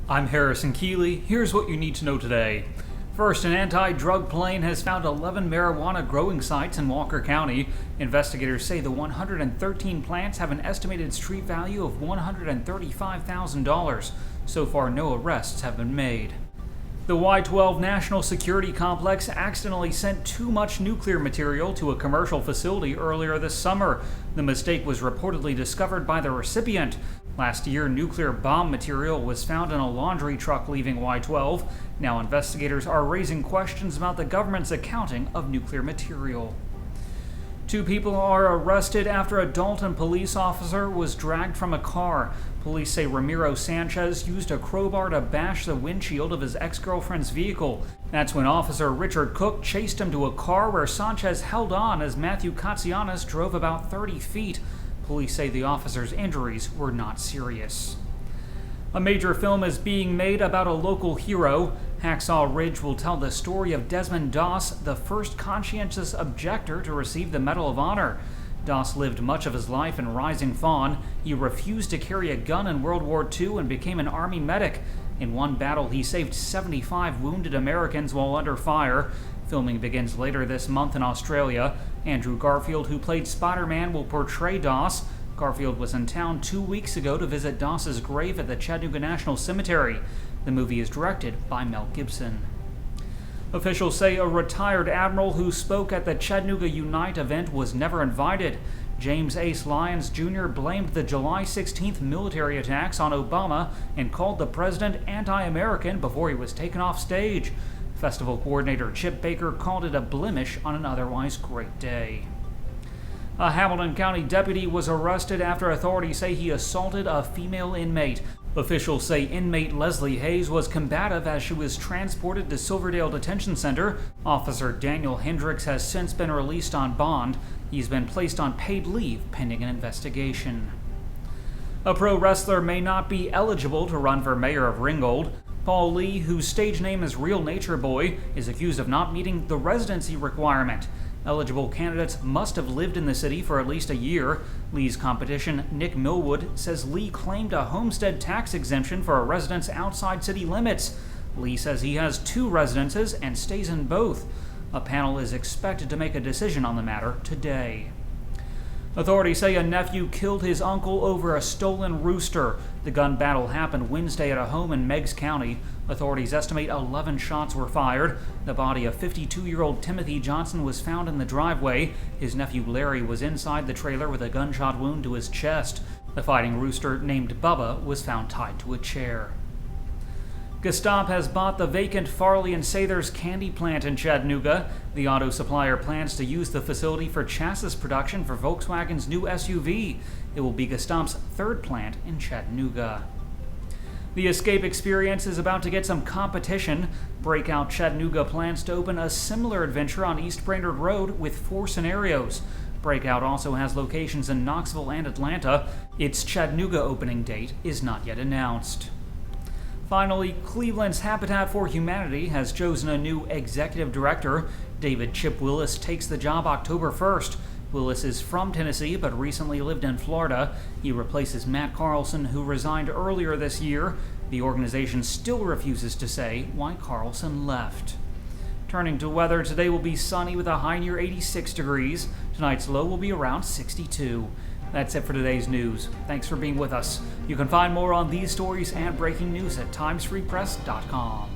I'm Harrison Keeley. Here's what you need to know today. First, an anti-drug plane has found 11 marijuana growing sites in Walker County. Investigators say the 113 plants have an estimated street value of $135,000. So far, no arrests have been made. The Y-12 National Security Complex accidentally sent too much nuclear material to a commercial facility earlier this summer. The mistake was reportedly discovered by the recipient. Last year, nuclear bomb material was found in a laundry truck leaving Y-12. Now investigators are raising questions about the government's accounting of nuclear material. 2 people are arrested after a Dalton police officer was dragged from a car. Police say Ramiro Sanchez used a crowbar to bash the windshield of his ex-girlfriend's vehicle. That's when Officer Richard Cook chased him to a car where Sanchez held on as Matthew Katsianis drove about 30 feet. Police say the officer's injuries were not serious. A major film is being made about a local hero. Hacksaw Ridge will tell the story of Desmond Doss, the first conscientious objector to receive the Medal of Honor. Doss lived much of his life in Rising Fawn. He refused to carry a gun in World War II and became an Army medic. In one battle, he saved 75 wounded Americans while under fire. Filming begins later this month in Australia. Andrew Garfield, who played Spider-Man, will portray Doss. Garfield was in town 2 weeks ago to visit Doss's grave at the Chattanooga National Cemetery. The movie is directed by Mel Gibson. Officials say a retired admiral who spoke at the Chattanooga Unite event was never invited. James Ace Lyons Jr. blamed the July 16th military attacks on Obama and called the president anti-American before he was taken off stage. Festival coordinator Chip Baker called it a blemish on an otherwise great day. A Hamilton County deputy was arrested after authorities say he assaulted a female inmate. Officials say inmate Leslie Hayes was combative as she was transported to Silverdale Detention Center. Officer Daniel Hendricks has since been released on bond. He's been placed on paid leave pending an investigation. A pro wrestler may not be eligible to run for mayor of Ringgold. Paul Lee, whose stage name is Real Nature Boy, is accused of not meeting the residency requirement. Eligible candidates must have lived in the city for at least a year. Lee's competition, Nick Millwood, says Lee claimed a homestead tax exemption for a residence outside city limits. Lee says he has 2 residences and stays in both. A panel is expected to make a decision on the matter today. Authorities say a nephew killed his uncle over a stolen rooster. The gun battle happened Wednesday at a home in Meigs County. Authorities estimate 11 shots were fired. The body of 52-year-old Timothy Johnson was found in the driveway. His nephew Larry was inside the trailer with a gunshot wound to his chest. The fighting rooster, named Bubba, was found tied to a chair. Gestapo has bought the vacant Farley & Sathers candy plant in Chattanooga. The auto supplier plans to use the facility for chassis production for Volkswagen's new SUV. It will be Gestapo's 3rd plant in Chattanooga. The Escape experience is about to get some competition. Breakout Chattanooga plans to open a similar adventure on East Brainerd Road with 4 scenarios. Breakout also has locations in Knoxville and Atlanta. Its Chattanooga opening date is not yet announced. Finally, Cleveland's Habitat for Humanity has chosen a new executive director. David Chip Willis takes the job October 1st. Willis is from Tennessee but recently lived in Florida. He replaces Matt Carlson, who resigned earlier this year. The organization still refuses to say why Carlson left. Turning to weather, today will be sunny with a high near 86 degrees. Tonight's low will be around 62. That's it for today's news. Thanks for being with us. You can find more on these stories and breaking news at timesfreepress.com.